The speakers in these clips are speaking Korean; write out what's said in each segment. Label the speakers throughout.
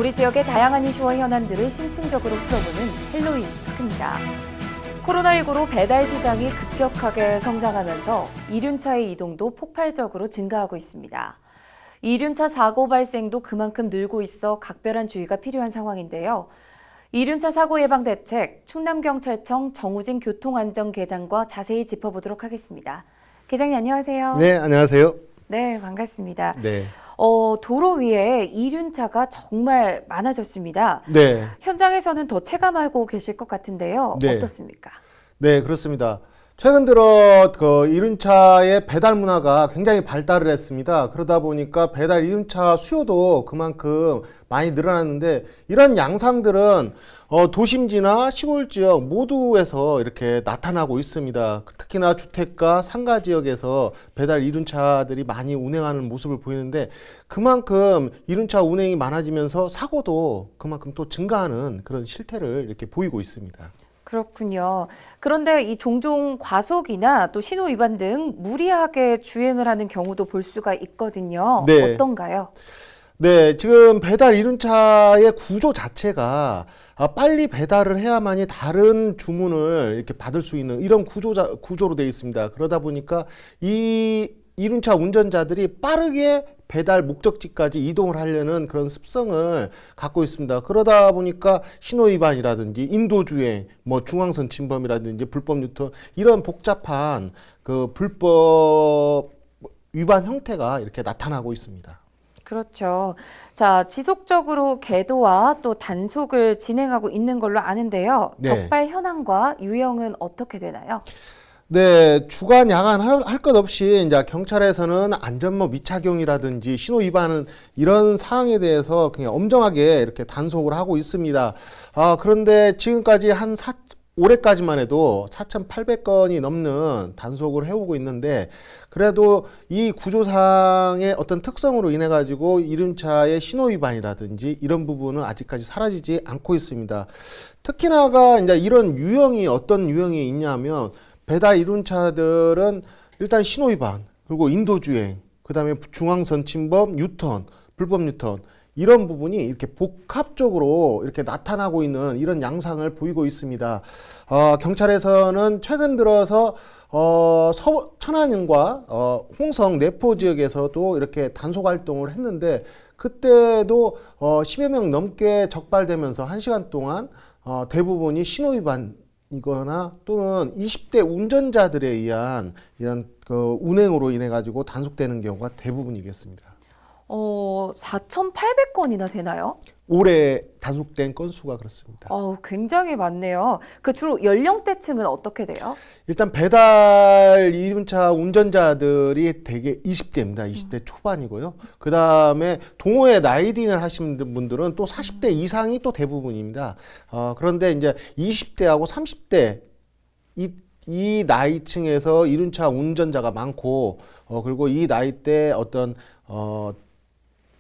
Speaker 1: 우리 지역의 다양한 이슈와 현안들을 심층적으로 풀어보는 헬로 이슈 토크입니다. 코로나19로 배달 시장이 급격하게 성장하면서 이륜차의 이동도 폭발적으로 증가하고 있습니다. 이륜차 사고 발생도 그만큼 늘고 있어 각별한 주의가 필요한 상황인데요. 이륜차 사고 예방 대책, 충남경찰청 정우진 교통안전계장과 자세히 짚어보도록 하겠습니다. 계장님 안녕하세요.
Speaker 2: 네, 안녕하세요.
Speaker 1: 네, 반갑습니다.
Speaker 2: 네.
Speaker 1: 도로 위에 이륜차가 정말 많아졌습니다.
Speaker 2: 네.
Speaker 1: 현장에서는 더 체감하고 계실 것 같은데요.
Speaker 2: 네.
Speaker 1: 어떻습니까?
Speaker 2: 네, 그렇습니다. 최근 들어 이륜차의 배달 문화가 굉장히 발달을 했습니다. 그러다 보니까 배달 이륜차 수요도 그만큼 많이 늘어났는데 이런 양상들은 도심지나 시골 지역 모두에서 이렇게 나타나고 있습니다. 특히나 주택가, 상가 지역에서 배달 이륜차들이 많이 운행하는 모습을 보이는데 그만큼 이륜차 운행이 많아지면서 사고도 그만큼 또 증가하는 그런 실태를 이렇게 보이고 있습니다.
Speaker 1: 그렇군요. 그런데 이 종종 과속이나 또 신호 위반 등 무리하게 주행을 하는 경우도 볼 수가 있거든요.
Speaker 2: 네.
Speaker 1: 어떤가요?
Speaker 2: 네, 지금 배달 이륜차의 구조 자체가 빨리 배달을 해야만이 다른 주문을 이렇게 받을 수 있는 이런 구조로 되어 있습니다. 그러다 보니까 이 이륜차 운전자들이 빠르게 배달 목적지까지 이동을 하려는 그런 습성을 갖고 있습니다. 그러다 보니까 신호 위반이라든지 인도주행, 중앙선 침범이라든지 불법 유턴 이런 복잡한 그 불법 위반 형태가 이렇게 나타나고 있습니다.
Speaker 1: 그렇죠. 자, 지속적으로 계도와 또 단속을 진행하고 있는 걸로 아는데요.
Speaker 2: 네.
Speaker 1: 적발 현황과 유형은 어떻게 되나요?
Speaker 2: 네, 주간, 야간 할 것 없이 이제 경찰에서는 안전모 미착용이라든지 신호 위반은 이런 사항에 대해서 그냥 엄정하게 이렇게 단속을 하고 있습니다. 그런데 지금까지 올해까지만 해도 4,800건이 넘는 단속을 해오고 있는데 그래도 이 구조상의 어떤 특성으로 인해 가지고 이륜차의 신호 위반이라든지 이런 부분은 아직까지 사라지지 않고 있습니다. 특히나가 이제 이런 유형이 어떤 유형이 있냐면 배달 이륜차들은 일단 신호 위반, 그리고 인도주행, 그다음에 중앙선 침범, 유턴, 불법 유턴 이런 부분이 이렇게 복합적으로 이렇게 나타나고 있는 이런 양상을 보이고 있습니다. 경찰에서는 최근 들어서 천안과 홍성 내포 지역에서도 이렇게 단속 활동을 했는데 그때도 10여 명 넘게 적발되면서 1시간 동안 대부분이 신호 위반 이거나 또는 20대 운전자들에 의한 이런 운행으로 인해 가지고 단속되는 경우가 대부분이겠습니다.
Speaker 1: 4,800건이나 되나요?
Speaker 2: 올해 단속된 건수가 그렇습니다.
Speaker 1: 굉장히 많네요. 그 주로 연령대층은 어떻게 돼요?
Speaker 2: 일단 배달 이륜차 운전자들이 대개 20대입니다. 20대 초반이고요. 그 다음에 동호회 라이딩을 하시는 분들은 또 40대 이상이 또 대부분입니다. 그런데 이제 20대하고 30대 이 나이층에서 이륜차 운전자가 많고 그리고 이 나이대 어떤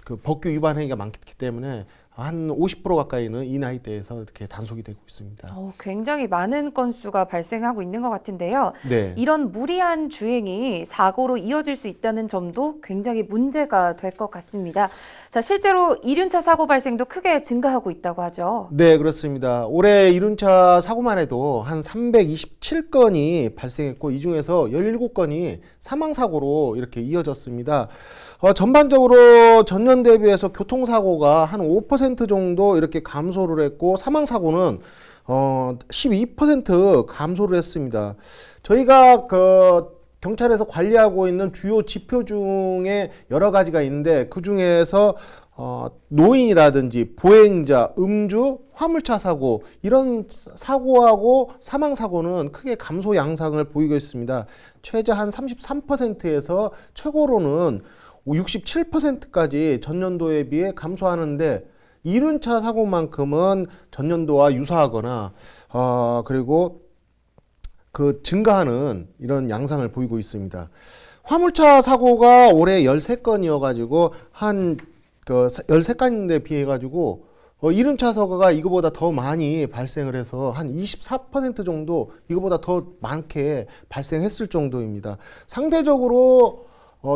Speaker 2: 그 법규 위반 행위가 많기 때문에 한 50% 가까이는 이 나이대에서 이렇게 단속이 되고 있습니다.
Speaker 1: 굉장히 많은 건수가 발생하고 있는 것 같은데요.
Speaker 2: 네.
Speaker 1: 이런 무리한 주행이 사고로 이어질 수 있다는 점도 굉장히 문제가 될 것 같습니다. 자, 실제로 이륜차 사고 발생도 크게 증가하고 있다고 하죠.
Speaker 2: 네, 그렇습니다. 올해 이륜차 사고만 해도 한 327건이 발생했고 이 중에서 17건이 사망사고로 이렇게 이어졌습니다. 전반적으로 전년 대비해서 교통사고가 한 5% 정도 이렇게 감소를 했고 사망사고는 12% 감소를 했습니다. 저희가 경찰에서 관리하고 있는 주요 지표 중에 여러 가지가 있는데 그 중에서 노인이라든지 보행자, 음주, 화물차 사고 이런 사고하고 사망 사고는 크게 감소 양상을 보이고 있습니다. 최저 한 33%에서 최고로는 67%까지 전년도에 비해 감소하는데 이륜차 사고만큼은 전년도와 유사하거나 그리고 증가하는 이런 양상을 보이고 있습니다. 화물차 사고가 올해 13건이어가지고 한 13건인데 비해가지고 이륜차 사고가 이거보다 더 많이 발생을 해서 한 24% 정도 이거보다 더 많게 발생했을 정도입니다. 상대적으로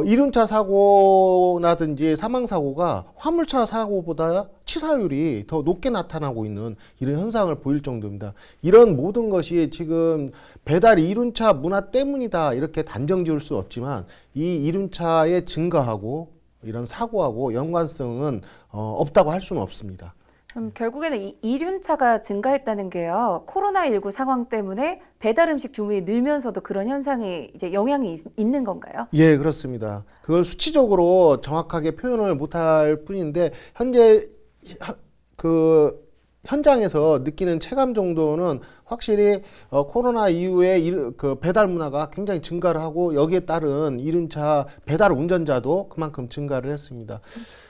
Speaker 2: 이륜차 사고라든지 사망사고가 화물차 사고보다 치사율이 더 높게 나타나고 있는 이런 현상을 보일 정도입니다. 이런 모든 것이 지금 배달 이륜차 문화 때문이다 이렇게 단정 지을 수는 없지만 이 이륜차의 증가하고 이런 사고하고 연관성은 없다고 할 수는 없습니다.
Speaker 1: 결국에는 이 이륜차가 증가했다는 게요. 코로나19 상황 때문에 배달 음식 주문이 늘면서도 그런 현상이 이제 영향이 있는 건가요?
Speaker 2: 예, 그렇습니다. 그걸 수치적으로 정확하게 표현을 못할 뿐인데 현재 그 현장에서 느끼는 체감 정도는 확실히 코로나 이후에 그 배달 문화가 굉장히 증가를 하고 여기에 따른 이륜차 배달 운전자도 그만큼 증가를 했습니다.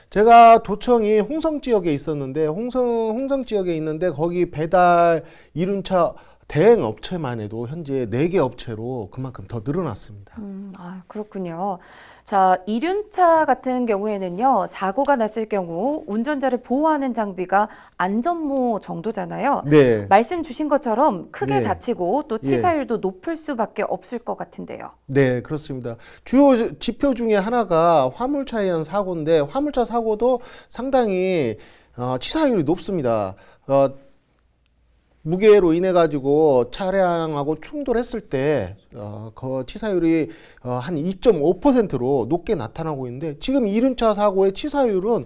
Speaker 2: 제가 도청이 홍성 지역에 있었는데 홍성 지역에 있는데 거기 배달 이륜차 대행 업체만 해도 현재 4개 업체로 그만큼 더 늘어났습니다.
Speaker 1: 그렇군요. 자, 이륜차 같은 경우에는요, 사고가 났을 경우 운전자를 보호하는 장비가 안전모 정도잖아요.
Speaker 2: 네.
Speaker 1: 말씀 주신 것처럼 크게
Speaker 2: 네.
Speaker 1: 다치고 또 치사율도 높을 수밖에 없을 것 같은데요.
Speaker 2: 네, 그렇습니다. 주요 지표 중에 하나가 화물차에 의한 사고인데 화물차 사고도 상당히 치사율이 높습니다. 무게로 인해 가지고 차량하고 충돌했을 때 그 치사율이 한 2.5%로 높게 나타나고 있는데 지금 이륜차 사고의 치사율은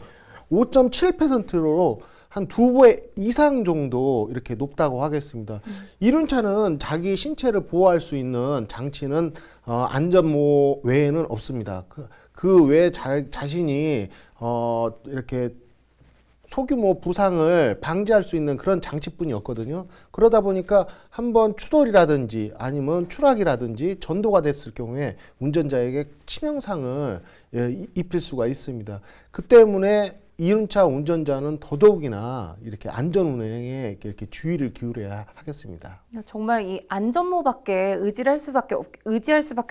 Speaker 2: 5.7%로 한 2배 이상 정도 이렇게 높다고 하겠습니다. 이륜차는 자기 신체를 보호할 수 있는 장치는 안전모 외에는 없습니다. 그 외에 자신이 이렇게 소규모 부상을 방지할 수 있는 그런 장치뿐이었거든요. 그러다 보니까 한번 추돌이라든지 아니면 추락이라든지 전도가 됐을 경우에 운전자에게 치명상을 입힐 수가 있습니다. 그 때문에 이륜차 운전자는 더더욱이나 이렇게 안전 운행에 이렇게 주의를 기울여야 하겠습니다.
Speaker 1: 정말 이 안전모밖에 의지할 수밖에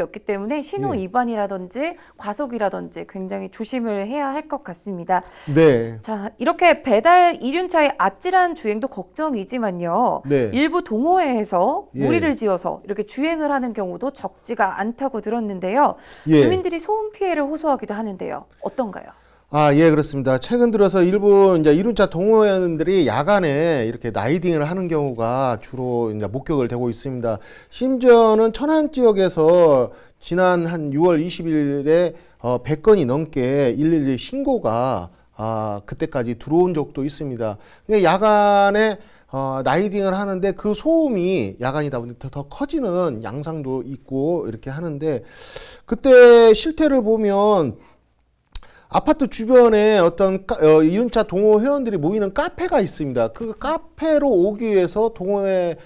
Speaker 1: 없기 때문에 신호
Speaker 2: 네.
Speaker 1: 위반이라든지 과속이라든지 굉장히 조심을 해야 할 것 같습니다.
Speaker 2: 네.
Speaker 1: 자, 이렇게 배달 이륜차의 아찔한 주행도 걱정이지만요.
Speaker 2: 네.
Speaker 1: 일부 동호회에서
Speaker 2: 예.
Speaker 1: 무리를 지어서 이렇게 주행을 하는 경우도 적지가 않다고 들었는데요.
Speaker 2: 예.
Speaker 1: 주민들이 소음 피해를 호소하기도 하는데요. 어떤가요?
Speaker 2: 예, 그렇습니다. 최근 들어서 일부 이제 이륜차 동호회원들이 야간에 이렇게 라이딩을 하는 경우가 주로 이제 목격을 되고 있습니다. 심지어는 천안 지역에서 지난 한 6월 20일에 100건이 넘게 112 신고가 그때까지 들어온 적도 있습니다. 야간에 라이딩을 하는데 그 소음이 야간이다 보니까 더 커지는 양상도 있고 이렇게 하는데 그때 실태를 보면 아파트 주변에 어떤 이륜차 동호 회원들이 모이는 카페가 있습니다. 그 카페로 오기 위해서 동호회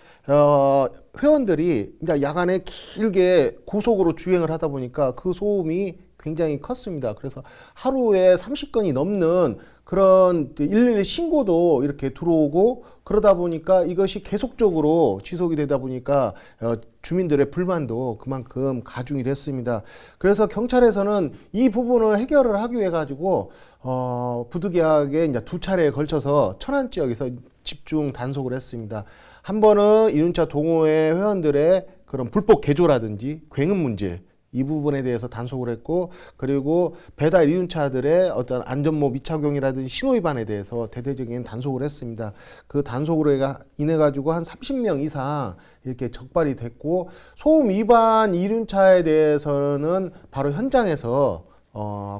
Speaker 2: 회원들이 이제 야간에 길게 고속으로 주행을 하다 보니까 그 소음이 굉장히 컸습니다. 그래서 하루에 30건이 넘는 그런 112 신고도 이렇게 들어오고 그러다 보니까 이것이 계속적으로 지속이 되다 보니까 주민들의 불만도 그만큼 가중이 됐습니다. 그래서 경찰에서는 이 부분을 해결을 하기 위해 가지고 부득이하게 이제 2차례에 걸쳐서 천안 지역에서 집중 단속을 했습니다. 한 번은 이륜차 동호회 회원들의 그런 불법 개조라든지 굉음 문제 이 부분에 대해서 단속을 했고 그리고 배달 이륜차들의 어떤 안전모 미착용이라든지 신호위반에 대해서 대대적인 단속을 했습니다. 그 단속으로 인해 가지고 한 30명 이상 이렇게 적발이 됐고 소음 위반 이륜차에 대해서는 바로 현장에서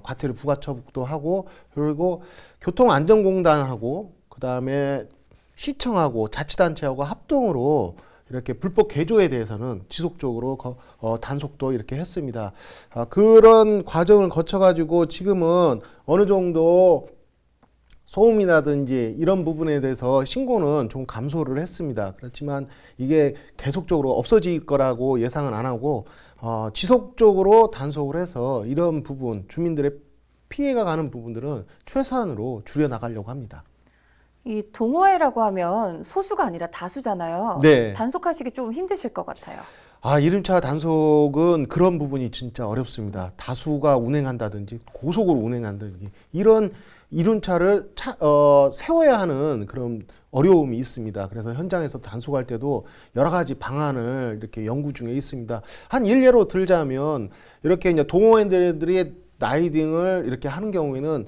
Speaker 2: 과태료 부과처분도 하고 그리고 교통안전공단하고 그다음에 시청하고 자치단체하고 합동으로 이렇게 불법 개조에 대해서는 지속적으로 단속도 이렇게 했습니다. 그런 과정을 거쳐가지고 지금은 어느 정도 소음이라든지 이런 부분에 대해서 신고는 좀 감소를 했습니다. 그렇지만 이게 계속적으로 없어질 거라고 예상은 안 하고 지속적으로 단속을 해서 이런 부분, 주민들의 피해가 가는 부분들은 최소한으로 줄여나가려고 합니다.
Speaker 1: 이 동호회라고 하면 소수가 아니라 다수잖아요.
Speaker 2: 네.
Speaker 1: 단속하시기 좀 힘드실 것 같아요.
Speaker 2: 이륜차 단속은 그런 부분이 진짜 어렵습니다. 다수가 운행한다든지 고속으로 운행한다든지 이런 이륜차를 세워야 하는 그런 어려움이 있습니다. 그래서 현장에서 단속할 때도 여러 가지 방안을 이렇게 연구 중에 있습니다. 한 일례로 들자면 이렇게 이제 동호인들이 라이딩을 이렇게 하는 경우에는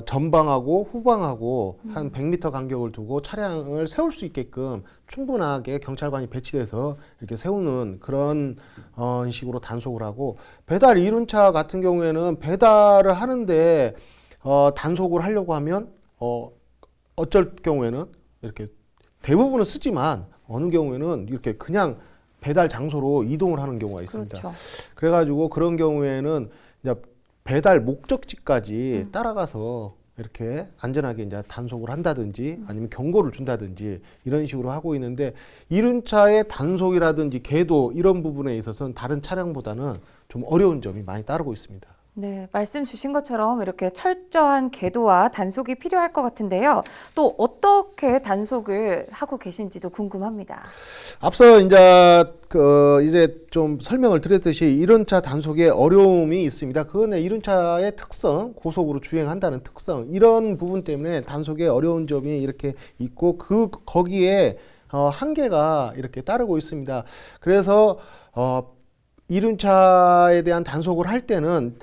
Speaker 2: 전방하고 후방하고 한 100m 간격을 두고 차량을 세울 수 있게끔 충분하게 경찰관이 배치돼서 이렇게 세우는 그런 식으로 단속을 하고, 배달 이륜차 같은 경우에는 배달을 하는데 단속을 하려고 하면 어쩔 경우에는 이렇게 대부분은 쓰지만 어느 경우에는 이렇게 그냥 배달 장소로 이동을 하는 경우가 있습니다.
Speaker 1: 그렇죠.
Speaker 2: 그래가지고 그런 경우에는 이제 배달 목적지까지 따라가서 이렇게 안전하게 이제 단속을 한다든지 아니면 경고를 준다든지 이런 식으로 하고 있는데, 이륜차의 단속이라든지 계도 이런 부분에 있어서는 다른 차량보다는 좀 어려운 점이 많이 따르고 있습니다.
Speaker 1: 네, 말씀 주신 것처럼 이렇게 철저한 계도와 단속이 필요할 것 같은데요. 또 어떻게 단속을 하고 계신지도 궁금합니다.
Speaker 2: 앞서 이제 좀 설명을 드렸듯이 이륜차 단속에 어려움이 있습니다. 그건 이륜차의 특성, 고속으로 주행한다는 특성, 이런 부분 때문에 단속에 어려운 점이 이렇게 있고 거기에 한계가 이렇게 따르고 있습니다. 그래서 이륜차에 대한 단속을 할 때는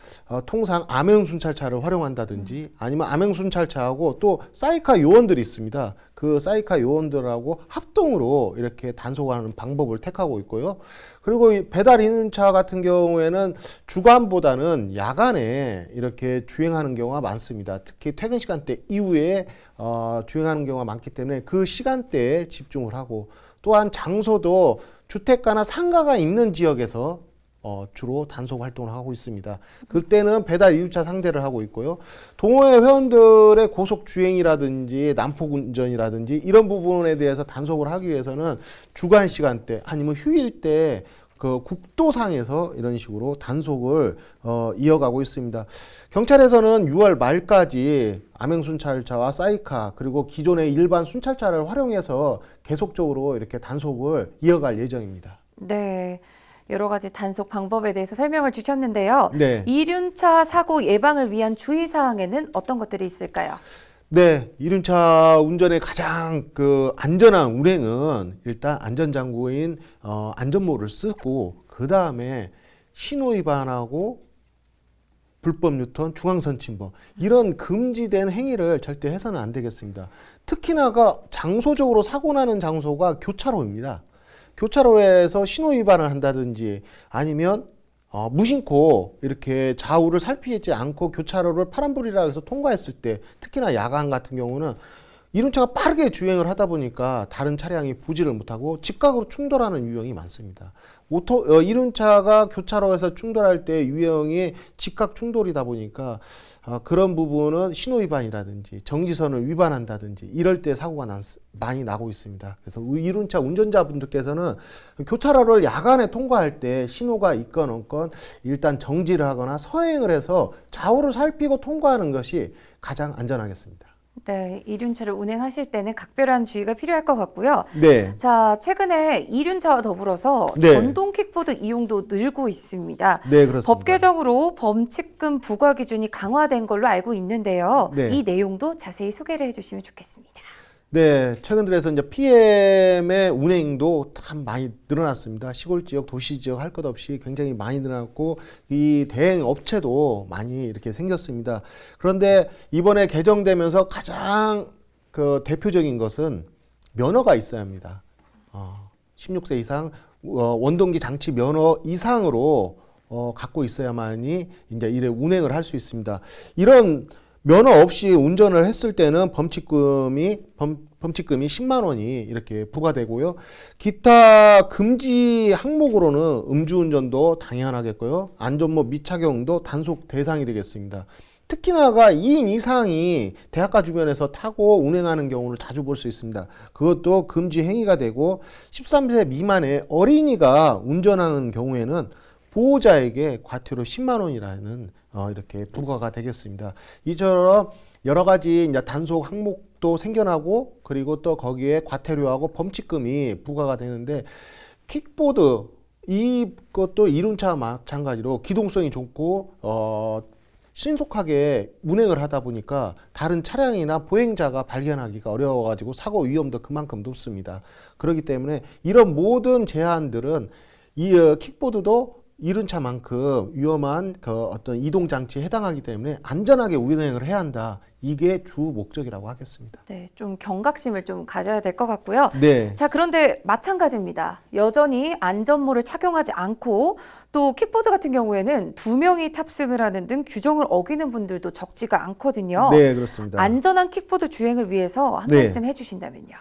Speaker 2: 통상 암행순찰차를 활용한다든지 아니면 암행순찰차하고 또 사이카 요원들이 있습니다. 그 사이카 요원들하고 합동으로 이렇게 단속하는 방법을 택하고 있고요. 그리고 이 배달 이륜차 같은 경우에는 주간보다는 야간에 이렇게 주행하는 경우가 많습니다. 특히 퇴근 시간대 이후에 주행하는 경우가 많기 때문에 그 시간대에 집중을 하고, 또한 장소도 주택가나 상가가 있는 지역에서 주로 단속 활동을 하고 있습니다. 그때는 배달 이륜차 상대를 하고 있고요. 동호회 회원들의 고속 주행이라든지 난폭 운전이라든지 이런 부분에 대해서 단속을 하기 위해서는 주간 시간대 아니면 휴일 때 그 국도상에서 이런 식으로 단속을 이어가고 있습니다. 경찰에서는 6월 말까지 암행순찰차와 사이카 그리고 기존의 일반 순찰차를 활용해서 계속적으로 이렇게 단속을 이어갈 예정입니다.
Speaker 1: 네. 여러 가지 단속 방법에 대해서 설명을 주셨는데요.
Speaker 2: 네.
Speaker 1: 이륜차 사고 예방을 위한 주의사항에는 어떤 것들이 있을까요?
Speaker 2: 네, 이륜차 운전의 가장 안전한 운행은 일단 안전장구인 안전모를 쓰고, 그 다음에 신호 위반하고 불법 유턴, 중앙선 침범 이런 금지된 행위를 절대 해서는 안 되겠습니다. 특히나가 장소적으로 사고 나는 장소가 교차로입니다. 교차로에서 신호 위반을 한다든지 아니면 무심코 이렇게 좌우를 살피지 않고 교차로를 파란불이라 해서 통과했을 때, 특히나 야간 같은 경우는 이륜차가 빠르게 주행을 하다 보니까 다른 차량이 보지를 못하고 직각으로 충돌하는 유형이 많습니다. 이륜차가 교차로에서 충돌할 때 유형이 직각 충돌이다 보니까 그런 부분은 신호 위반이라든지 정지선을 위반한다든지 이럴 때 사고가 많이 나고 있습니다. 그래서 이륜차 운전자분들께서는 교차로를 야간에 통과할 때 신호가 있건 없건 일단 정지를 하거나 서행을 해서 좌우를 살피고 통과하는 것이 가장 안전하겠습니다.
Speaker 1: 네, 이륜차를 운행하실 때는 각별한 주의가 필요할 것 같고요.
Speaker 2: 네.
Speaker 1: 자, 최근에 이륜차와 더불어서
Speaker 2: 네.
Speaker 1: 전동 킥보드 이용도 늘고 있습니다.
Speaker 2: 네, 그렇습니다.
Speaker 1: 법 개정으로 범칙금 부과 기준이 강화된 걸로 알고 있는데요.
Speaker 2: 네.
Speaker 1: 이 내용도 자세히 소개를 해주시면 좋겠습니다.
Speaker 2: 네, 최근 들어서 이제 PM의 운행도 참 많이 늘어났습니다. 시골 지역, 도시 지역 할 것 없이 굉장히 많이 늘어났고, 이 대행 업체도 많이 이렇게 생겼습니다. 그런데 이번에 개정되면서 가장 대표적인 것은 면허가 있어야 합니다. 16세 이상 원동기 장치 면허 이상으로 갖고 있어야만이 이제 이래 운행을 할 수 있습니다. 이런 면허 없이 운전을 했을 때는 범칙금이 10만 원이 이렇게 부과되고요. 기타 금지 항목으로는 음주운전도 당연하겠고요. 안전모 미착용도 단속 대상이 되겠습니다. 특히나가 2인 이상이 대학가 주변에서 타고 운행하는 경우를 자주 볼 수 있습니다. 그것도 금지 행위가 되고, 13세 미만의 어린이가 운전하는 경우에는 보호자에게 과태료 10만 원이라는 이렇게 부과가 되겠습니다. 이처럼 여러 가지 이제 단속 항목도 생겨나고, 그리고 또 거기에 과태료하고 범칙금이 부과가 되는데, 킥보드 이것도 이륜차 마찬가지로 기동성이 좋고 신속하게 운행을 하다 보니까 다른 차량이나 보행자가 발견하기가 어려워가지고 사고 위험도 그만큼 높습니다. 그렇기 때문에 이런 모든 제한들은 이 킥보드도 이륜차만큼 위험한 그 어떤 이동 장치에 해당하기 때문에 안전하게 운행을 해야 한다. 이게 주 목적이라고 하겠습니다.
Speaker 1: 네, 좀 경각심을 좀 가져야 될 것 같고요.
Speaker 2: 네.
Speaker 1: 자, 그런데 마찬가지입니다. 여전히 안전모를 착용하지 않고 또 킥보드 같은 경우에는 2명이 탑승을 하는 등 규정을 어기는 분들도 적지가 않거든요.
Speaker 2: 네, 그렇습니다.
Speaker 1: 안전한 킥보드 주행을 위해서 한
Speaker 2: 네.
Speaker 1: 말씀 해주신다면요.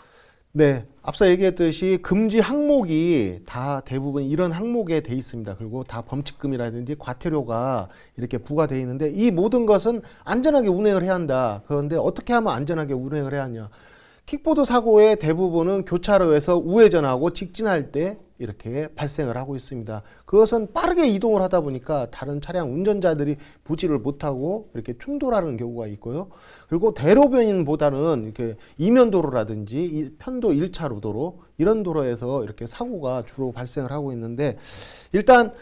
Speaker 2: 네, 앞서 얘기했듯이 금지 항목이 다 대부분 이런 항목에 돼 있습니다. 그리고 다 범칙금이라든지 과태료가 이렇게 부과돼 있는데 이 모든 것은 안전하게 운행을 해야 한다. 그런데 어떻게 하면 안전하게 운행을 해야 하냐? 킥보드 사고의 대부분은 교차로에서 우회전하고 직진할 때 이렇게 발생을 하고 있습니다. 그것은 빠르게 이동을 하다 보니까 다른 차량 운전자들이 보지를 못하고 이렇게 충돌하는 경우가 있고요. 그리고 대로변보다는 이렇게 이면도로라든지 편도 1차로 도로 이런 도로에서 이렇게 사고가 주로 발생을 하고 있는데 일단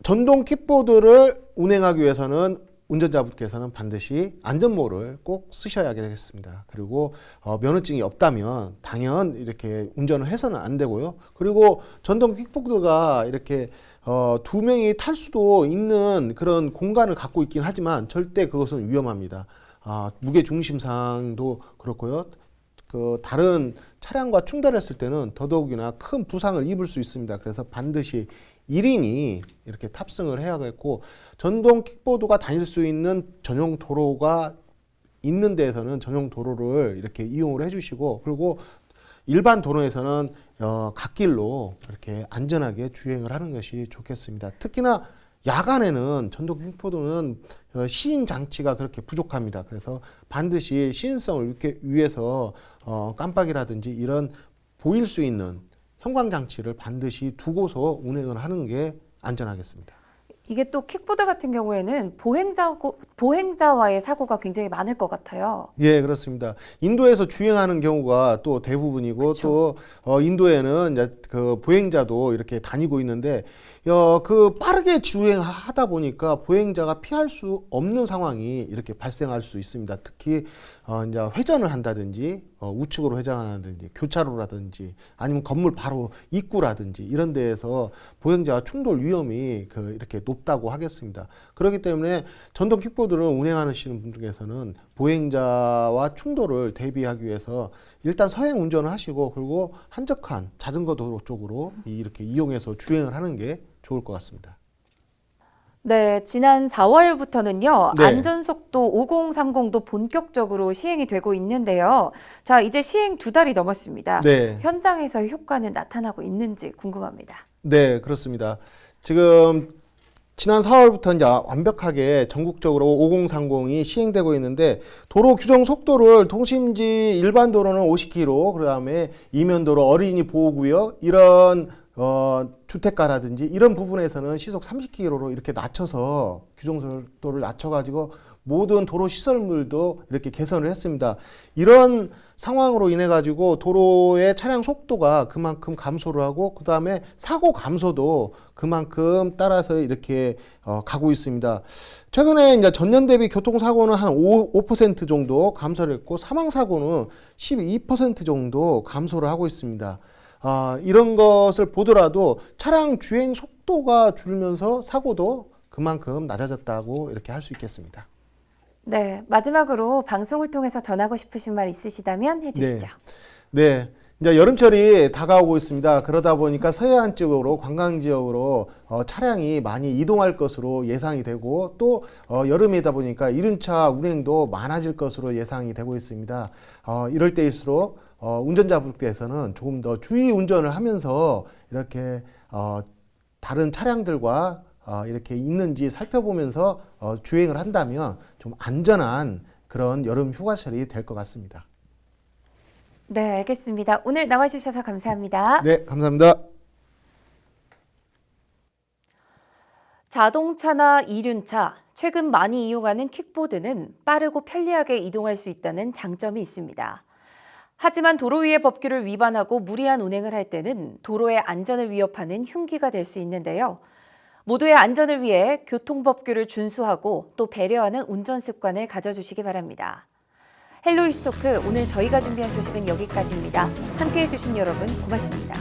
Speaker 2: 전동 킥보드를 운행하기 위해서는 운전자분께서는 반드시 안전모를 꼭 쓰셔야 되겠습니다. 그리고 면허증이 없다면 당연 이렇게 운전을 해서는 안 되고요. 그리고 전동 킥보드가 이렇게 2명이 탈 수도 있는 그런 공간을 갖고 있긴 하지만 절대 그것은 위험합니다. 무게 중심상도 그렇고요. 그 다른 차량과 충돌했을 때는 더더욱이나 큰 부상을 입을 수 있습니다. 그래서 반드시 1인이 이렇게 탑승을 해야겠고 전동 킥보드가 다닐 수 있는 전용 도로가 있는 데에서는 전용 도로를 이렇게 이용을 해주시고 그리고 일반 도로에서는 갓길로 이렇게 안전하게 주행을 하는 것이 좋겠습니다. 특히나 야간에는 전동 킥보드는 시인 장치가 그렇게 부족합니다. 그래서 반드시 시인성을 이렇게 위해서 깜빡이라든지 이런 보일 수 있는 형광장치를 반드시 두고서 운행을 하는 게 안전하겠습니다.
Speaker 1: 이게 또 킥보드 같은 경우에는 보행자와의 사고가 굉장히 많을 것 같아요.
Speaker 2: 예, 그렇습니다. 인도에서 주행하는 경우가 또 대부분이고
Speaker 1: 그쵸.
Speaker 2: 또 인도에는 이제 그 보행자도 이렇게 다니고 있는데 그 빠르게 주행하다 보니까 보행자가 피할 수 없는 상황이 이렇게 발생할 수 있습니다. 특히 이제 회전을 한다든지 우측으로 회전한다든지 교차로라든지 아니면 건물 바로 입구라든지 이런 데에서 보행자와 충돌 위험이 이렇게 높다고 하겠습니다. 그렇기 때문에 전동 킥보드를 운행하시는 분들께서는 보행자와 충돌을 대비하기 위해서 일단 서행 운전을 하시고 그리고 한적한 자전거 도로 쪽으로 이렇게 이용해서 주행을 하는 게 좋을 것 같습니다.
Speaker 1: 네, 지난 4월부터는요,
Speaker 2: 네.
Speaker 1: 안전속도 5030도 본격적으로 시행이 되고 있는데요. 자, 이제 시행 2달이 넘었습니다.
Speaker 2: 네.
Speaker 1: 현장에서의 효과는 나타나고 있는지 궁금합니다.
Speaker 2: 네, 그렇습니다. 지금 지난 4월부터 이제 완벽하게 전국적으로 5030이 시행되고 있는데 도로 규정 속도를 통심지 일반 도로는 50km, 그다음에 이면도로 어린이 보호구역 이런 주택가라든지 이런 부분에서는 시속 30km로 이렇게 낮춰서 규정 속도를 낮춰가지고 모든 도로 시설물도 이렇게 개선을 했습니다. 이런 상황으로 인해 가지고 도로의 차량 속도가 그만큼 감소를 하고 그 다음에 사고 감소도 그만큼 따라서 이렇게 가고 있습니다. 최근에 이제 전년 대비 교통사고는 한 5% 정도 감소를 했고 사망사고는 12% 정도 감소를 하고 있습니다. 이런 것을 보더라도 차량 주행 속도가 줄면서 사고도 그만큼 낮아졌다고 이렇게 할 수 있겠습니다.
Speaker 1: 네, 마지막으로 방송을 통해서 전하고 싶으신 말 있으시다면 해주시죠.
Speaker 2: 네. 이제 여름철이 다가오고 있습니다. 그러다 보니까 서해안 쪽으로 관광 지역으로 차량이 많이 이동할 것으로 예상이 되고 또 여름이다 보니까 이륜차 운행도 많아질 것으로 예상이 되고 있습니다. 이럴 때일수록 운전자분께서는 조금 더 주의 운전을 하면서 이렇게 다른 차량들과 이렇게 있는지 살펴보면서 주행을 한다면 좀 안전한 그런 여름 휴가철이 될 것 같습니다.
Speaker 1: 네, 알겠습니다. 오늘 나와주셔서 감사합니다.
Speaker 2: 네, 감사합니다.
Speaker 1: 자동차나 이륜차, 최근 많이 이용하는 킥보드는 빠르고 편리하게 이동할 수 있다는 장점이 있습니다. 하지만 도로 위의 법규를 위반하고 무리한 운행을 할 때는 도로의 안전을 위협하는 흉기가 될 수 있는데요. 모두의 안전을 위해 교통법규를 준수하고 또 배려하는 운전 습관을 가져주시기 바랍니다. 헬로 이스토크, 오늘 저희가 준비한 소식은 여기까지입니다. 함께해 주신 여러분 고맙습니다.